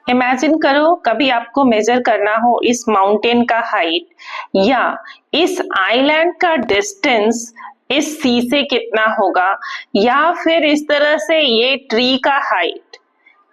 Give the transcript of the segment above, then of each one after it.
Imagine करो कभी आपको मेजर करना हो इस माउंटेन का हाइट या इस आइलैंड का डिस्टेंस इस सी से कितना होगा, या फिर इस तरह से ये ट्री का हाइट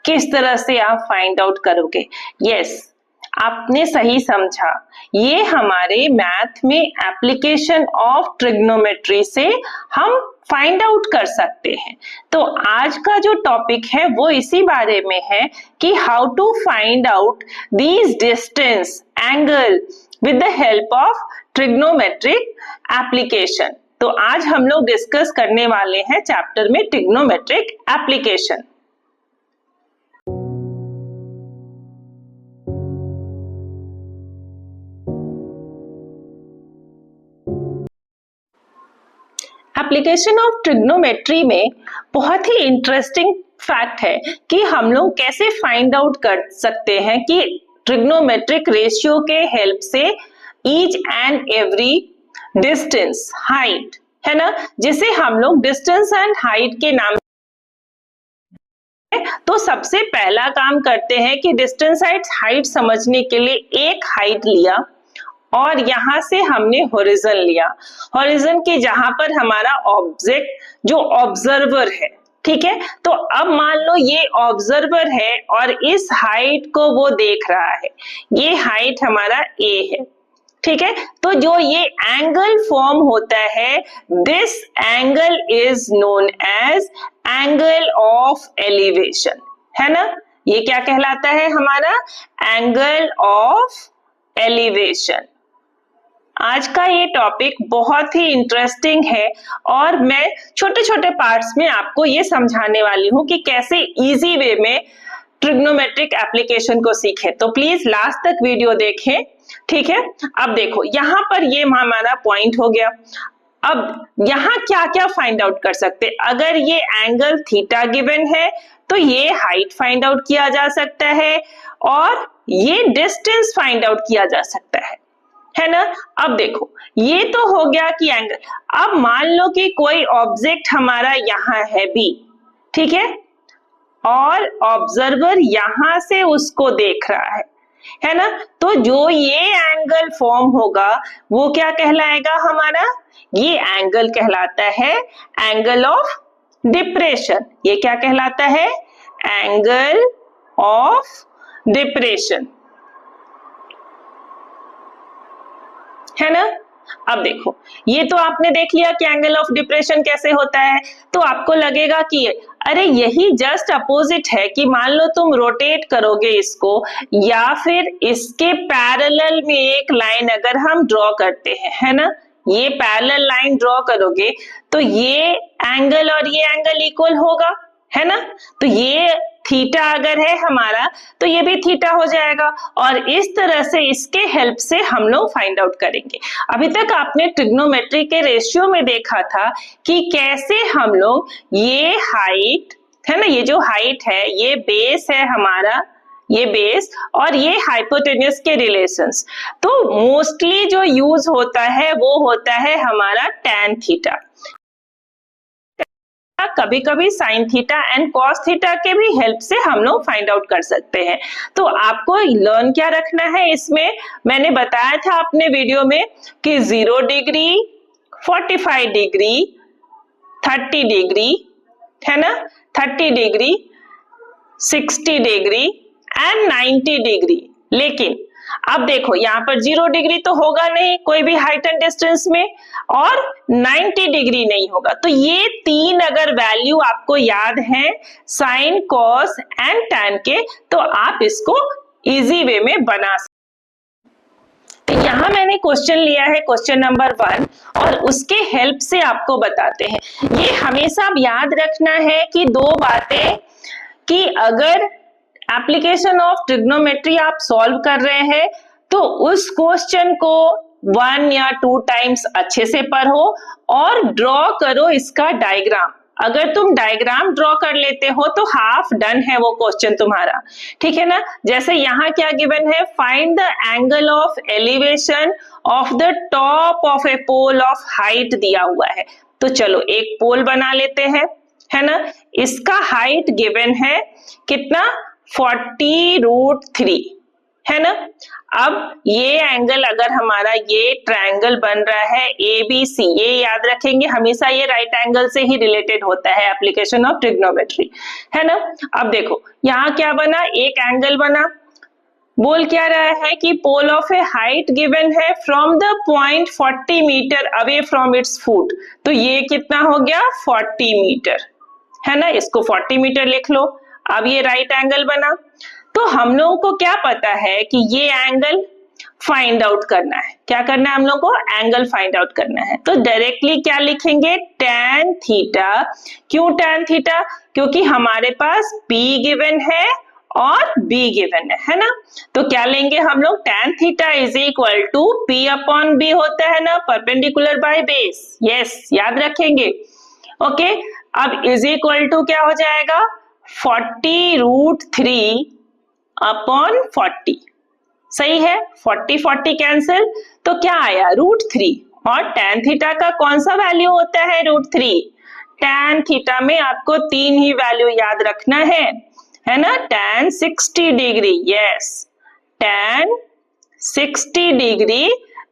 किस तरह से आप फाइंड आउट करोगे। यस, आपने सही समझा, ये हमारे मैथ में एप्लीकेशन ऑफ ट्रिग्नोमेट्री से हम फाइंड आउट कर सकते हैं। तो आज का जो टॉपिक है वो इसी बारे में है कि how to find out these distance angle with the help of trigonometric application. तो आज हम लोग डिस्कस करने वाले हैं चैप्टर में trigonometric application. Application of trigonometry में बहुत ही इंटरेस्टिंग फैक्ट है कि हम लोग कैसे फाइंड आउट कर सकते हैं कि ट्रिग्नोमेट्रिक रेशियो के हेल्प से each and every distance height है ना, जिसे हम लोग डिस्टेंस एंड हाइट के नाम। तो सबसे पहला काम करते हैं कि डिस्टेंस हाइट समझने के लिए एक हाइट लिया और यहां से हमने होरिजन लिया, होरिजन के जहां पर हमारा ऑब्जेक्ट जो ऑब्जर्वर है, ठीक है। तो अब मान लो ये ऑब्जर्वर है और इस हाइट को वो देख रहा है, ये हाइट हमारा ए है, ठीक है। तो जो ये एंगल फॉर्म होता है, this angle is known as angle of elevation, है ना। ये क्या कहलाता है हमारा एंगल ऑफ एलिवेशन। आज का ये टॉपिक बहुत ही इंटरेस्टिंग है और मैं छोटे छोटे पार्ट्स में आपको ये समझाने वाली हूँ कि कैसे इजी वे में ट्रिग्नोमेट्रिक एप्लीकेशन को सीखें। तो प्लीज लास्ट तक वीडियो देखें, ठीक है। अब देखो यहाँ पर ये हमारा पॉइंट हो गया। अब यहाँ क्या क्या फाइंड आउट कर सकते, अगर ये एंगल थीटा गिवन है तो ये हाइट फाइंड आउट किया जा सकता है और ये डिस्टेंस फाइंड आउट किया जा सकता है ना। अब देखो ये तो हो गया कि एंगल। अब मान लो कि कोई ऑब्जेक्ट हमारा यहाँ है बी, ठीक है, और ऑब्जर्वर यहां से उसको देख रहा है ना। तो जो ये एंगल फॉर्म होगा वो क्या कहलाएगा हमारा, ये एंगल कहलाता है एंगल ऑफ डिप्रेशन। ये क्या कहलाता है, एंगल ऑफ डिप्रेशन, है ना। अब देखो ये तो आपने देख लिया कि एंगल ऑफ डिप्रेशन कैसे होता है। तो आपको लगेगा कि अरे यही जस्ट अपोजिट है कि मान लो तुम रोटेट करोगे इसको या फिर इसके पैरेलल में एक लाइन अगर हम ड्रॉ करते हैं, है ना, ये पैरेलल लाइन ड्रॉ करोगे तो ये एंगल और ये एंगल इक्वल होगा, है ना। तो ये थीटा अगर है हमारा तो ये भी थीटा हो जाएगा और इस तरह से इसके हेल्प से हम लोग फाइंड आउट करेंगे। अभी तक आपने ट्रिग्नोमेट्री के रेशियो में देखा था कि कैसे हम लोग ये हाइट है ना, ये जो हाइट है ये बेस है हमारा, ये बेस और ये हाइपोटेन्यूज के रिलेशंस। तो मोस्टली जो यूज होता है वो होता है हमारा टैन थीटा, कभी कभी sine theta and cos theta के भी हेल्प से हम लोग फाइंड आउट कर सकते हैं। तो आपको लर्न क्या रखना है इसमें, मैंने बताया था अपने वीडियो में कि 0 डिग्री, 45 डिग्री, 30 डिग्री, है ना, 30 डिग्री, 60 डिग्री एंड 90 डिग्री। लेकिन अब देखो यहाँ पर 0 डिग्री तो होगा नहीं कोई भी हाइट एंड डिस्टेंस में और 90 डिग्री नहीं होगा। तो ये तीन अगर वैल्यू आपको याद है साइन, कॉस एंड टैन के, तो आप इसको इजी वे में बना सकते। तो यहाँ मैंने क्वेश्चन लिया है क्वेश्चन नंबर 1 और उसके हेल्प से आपको बताते हैं। ये हमेशा याद रखना है कि दो बातें, कि अगर एप्लीकेशन ऑफ ट्रिग्नोमेट्री आप सॉल्व कर रहे हैं तो उस क्वेश्चन को 1 या 2 टाइम्स अच्छे से पढ़ो और ड्रॉ करो इसका डायग्राम। अगर तुम डायग्राम ड्रॉ कर लेते हो तो हाफ डन है वो क्वेश्चन तुम्हारा, ठीक है ना। जैसे यहाँ क्या गिवन है, find the angle of elevation of the top of a pole of height दिया हुआ है। तो चलो एक पोल बना लेते हैं, है ना। इसका हाइट गिवन है कितना, 40√3, है ना। अब ये एंगल अगर हमारा ये ट्रायंगल बन रहा है ABC, ये याद रखेंगे हमेशा, ये राइट एंगल से ही रिलेटेड होता है, एप्लीकेशन ऑफ ट्रिग्नोमेट्री, है ना। अब देखो यहाँ क्या बना, एक एंगल बना, बोल क्या रहा है कि pole of a height given है from the point 40 metre away from its foot, तो ये कितना हो गया 40 मीटर, है ना, इसको 40 मीटर लिख लो। अब ये राइट एंगल बना, तो हम लोगों को क्या पता है कि ये एंगल फाइंड आउट करना है, क्या करना है हम लोग को, एंगल फाइंड आउट करना है। तो डायरेक्टली क्या लिखेंगे, tan थीटा। क्यों tan थीटा, क्योंकि हमारे पास B गिवन है और B गिवन है ना। तो क्या लेंगे हम लोग, tan theta is equal to P upon B होता है ना, परपेंडिकुलर बाय बेस, यस याद रखेंगे। ओके, अब इज इक्वल टू क्या हो जाएगा 40√3 अपॉन 40, सही है, 40 कैंसिल, तो क्या आया √3, और tan थीटा का कौन सा वैल्यू होता है √3। tan थीटा में आपको 3 ही वैल्यू याद रखना है ना, tan 60 degree, yes tan 60 degree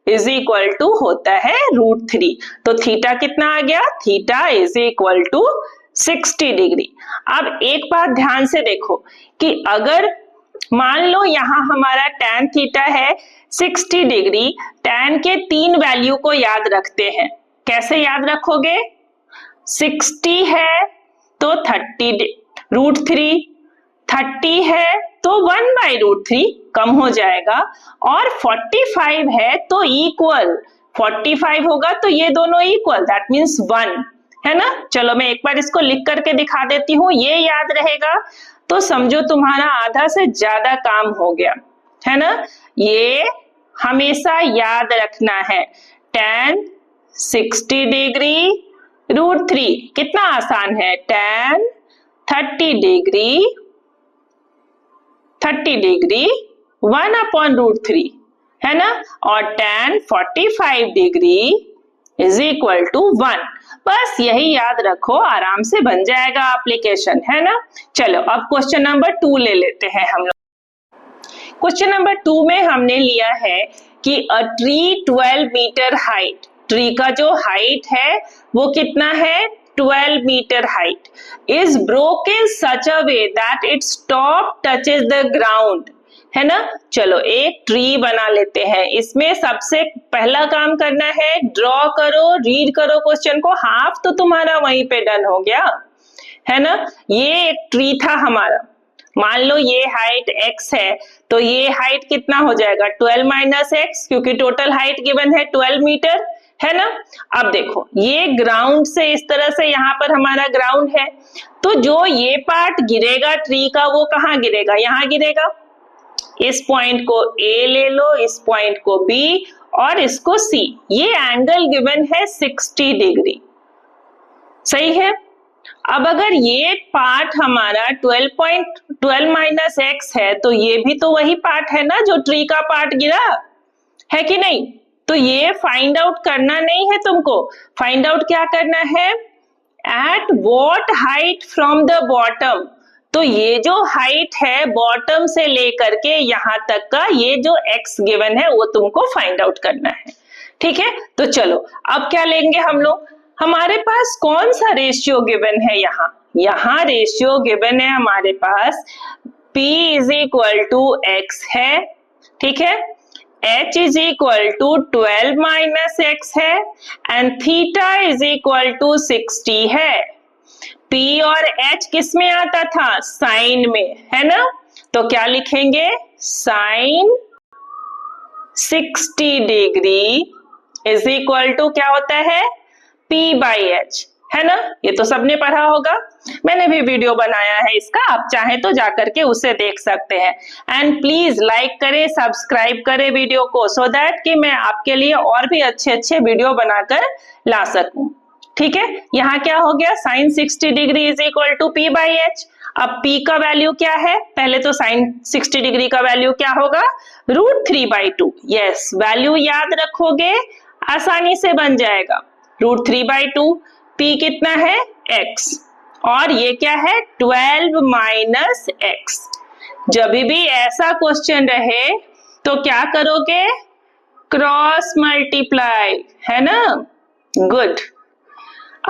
is equal to होता है √3, तो थीटा कितना आ गया, theta is equal to 60 degree. अब एक बात ध्यान से देखो कि अगर मान लो यहां हमारा tan थीटा है 60 डिग्री, tan के 3 वैल्यू को याद रखते हैं, कैसे याद रखोगे, 60 है तो 30√3, 30 है तो 1/√3 कम हो जाएगा, और 45 है तो इक्वल, 45 होगा तो ये दोनों इक्वल, दैट मीन्स 1, है ना। चलो मैं एक बार इसको लिख करके दिखा देती हूँ, ये याद रहेगा तो समझो तुम्हारा आधा से ज्यादा काम हो गया, है ना। ये हमेशा याद रखना है, tan 60 डिग्री √3, कितना आसान है, tan 30 डिग्री 1/√3, है ना, और tan 45 degree is equal to 1। बस यही याद रखो, आराम से बन जाएगा एप्लीकेशन, है ना। चलो अब क्वेश्चन नंबर 2 ले लेते हैं हम लोग। क्वेश्चन नंबर 2 में हमने लिया है कि a tree 12 metre height, tree का जो हाइट है वो कितना है 12 metre height, is broken such a way that its top touches the ground, है ना। चलो एक ट्री बना लेते हैं, इसमें सबसे पहला काम करना है, ड्रॉ करो, रीड करो क्वेश्चन को, हाफ तो तुम्हारा वहीं पे डन हो गया, है ना। ये एक ट्री था हमारा, मान लो ये हाइट x है, तो ये हाइट कितना हो जाएगा 12 - x, क्योंकि टोटल हाइट गिवन है 12 मीटर, है ना। अब देखो ये ग्राउंड से इस तरह से यहाँ पर हमारा ग्राउंड है, तो जो ये पार्ट गिरेगा ट्री का वो कहाँ गिरेगा, यहाँ गिरेगा। इस पॉइंट को A ले लो, इस पॉइंट को B और इसको C, ये एंगल गिवन है 60 डिग्री, सही है। अब अगर ये पार्ट हमारा 12 - x है, तो ये भी तो वही पार्ट है ना जो ट्री का पार्ट गिरा है कि नहीं। तो ये फाइंड आउट करना नहीं है तुमको, फाइंड आउट क्या करना है, at what height from the bottom, तो ये जो हाइट है बॉटम से लेकर के यहां तक का ये जो x गिवन है वो तुमको फाइंड आउट करना है, ठीक है। तो चलो अब क्या लेंगे हम लोग, हमारे पास कौन सा रेशियो गिवन है, यहाँ रेशियो गिवन है हमारे पास P is equal to x है, ठीक है, H is equal to 12 - x है, and theta is equal to 60 है। P और H किस में आता था, साइन में, है ना। तो क्या लिखेंगे, sine 60 degree is equal to क्या होता है P/H, है ना। ये तो सबने पढ़ा होगा, मैंने भी वीडियो बनाया है इसका, आप चाहे तो जाकर के उसे देख सकते हैं। एंड प्लीज लाइक करें, सब्सक्राइब करें वीडियो को, सो दैट कि मैं आपके लिए और भी अच्छे अच्छे वीडियो बनाकर ला सकूं, ठीक है। यहाँ क्या हो गया, sine 60 degree is equal to P/H। अब P का वैल्यू क्या है, पहले तो साइन 60 डिग्री का वैल्यू क्या होगा, √3/2, यस वैल्यू याद रखोगे आसानी से बन जाएगा, √3/2। P कितना है x, और ये क्या है 12 - x, जब भी ऐसा क्वेश्चन रहे तो क्या करोगे, क्रॉस मल्टीप्लाई, है ना। गुड।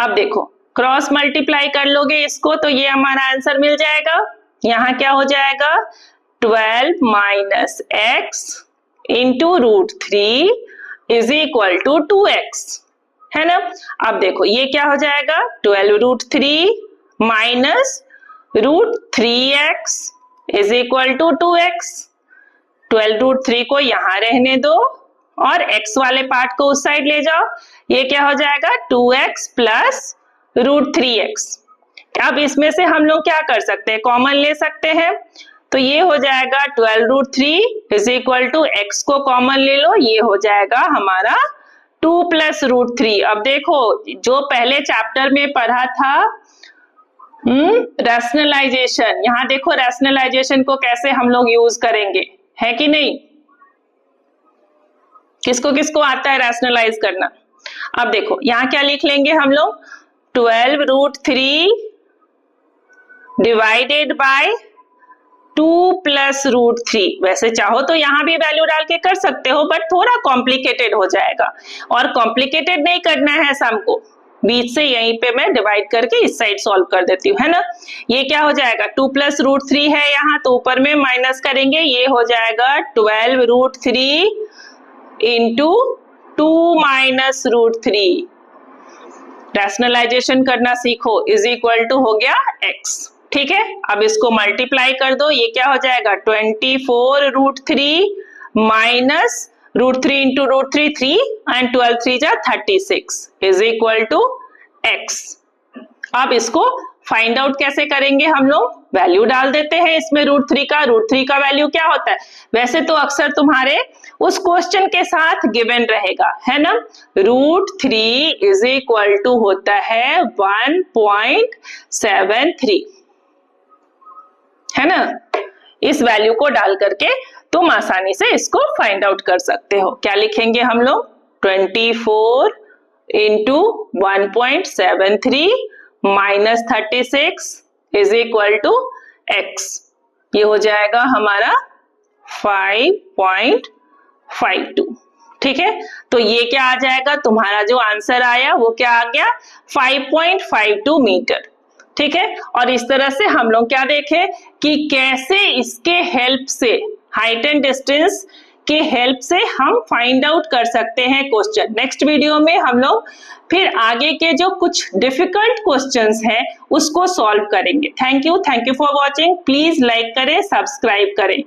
अब देखो क्रॉस मल्टीप्लाई कर लोगे इसको तो ये हमारा आंसर मिल जाएगा। यहाँ क्या हो जाएगा, 12 minus x into √3 is equal to 2x, है ना। अब देखो ये क्या हो जाएगा, 12 √3 minus √3x is equal to 2x। 12 √3 को यहां रहने दो और x वाले पार्ट को उस साइड ले जाओ, ये क्या हो जाएगा 2x प्लस √3x। अब इसमें से हम लोग क्या कर सकते हैं, कॉमन ले सकते हैं, तो ये हो जाएगा 12 √3 इज इक्वल टू x को कॉमन ले लो, ये हो जाएगा हमारा 2 प्लस √3। अब देखो जो पहले चैप्टर में पढ़ा था रैशनलाइजेशन, यहाँ देखो रैशनलाइजेशन को कैसे हम लोग यूज करेंगे, है कि नहीं। किसको किसको आता है रैशनलाइज करना। अब देखो यहाँ क्या लिख लेंगे हम लोग, 12 √3 डिवाइडेड बाय 2 प्लस √3। वैसे चाहो तो यहाँ भी वैल्यू डाल के कर सकते हो, बट थोड़ा कॉम्प्लिकेटेड हो जाएगा, और कॉम्प्लिकेटेड नहीं करना है सम को, बीच से यहीं पे मैं डिवाइड करके इस साइड सॉल्व कर देती हूँ, है ना। ये क्या हो जाएगा, 2 प्लस √3 है यहाँ, तो ऊपर में माइनस करेंगे, ये हो जाएगा 12 √3 इंटू 2 माइनस √3। रैशनलाइजेशन करना सीखो, इज इक्वल टू हो गया x, ठीक है। अब इसको मल्टीप्लाई कर दो, ये क्या हो जाएगा 24 √3 माइनस √3 इंटू √3 3 एंड 12 3 जा 36 इज इक्वल टू x। अब इसको फाइंड आउट कैसे करेंगे हम लोग, वैल्यू डाल देते हैं इसमें √3 का। √3 का वैल्यू क्या होता है, वैसे तो अक्सर तुम्हारे उस क्वेश्चन के साथ गिवन रहेगा, है ना। √3 इज इक्वल टू होता है 1.73, है ना। इस वैल्यू को डाल करके तुम आसानी से इसको फाइंड आउट कर सकते हो। क्या लिखेंगे हम लोग, 24 into 1.73 minus 36 is equal to x। ये हो जाएगा हमारा 5.52, ठीक है। तो ये क्या आ जाएगा, तुम्हारा जो आंसर आया वो क्या आ गया, 5.52 मीटर, ठीक है। और इस तरह से हम लोग क्या देखें कि कैसे इसके हेल्प से, हाइट एंड डिस्टेंस के हेल्प से हम फाइंड आउट कर सकते हैं क्वेश्चन। नेक्स्ट वीडियो में हम लोग फिर आगे के जो कुछ डिफिकल्ट क्वेश्चंस हैं उसको सॉल्व करेंगे। Thank you for watching. Please like करें, सब्सक्राइब करें।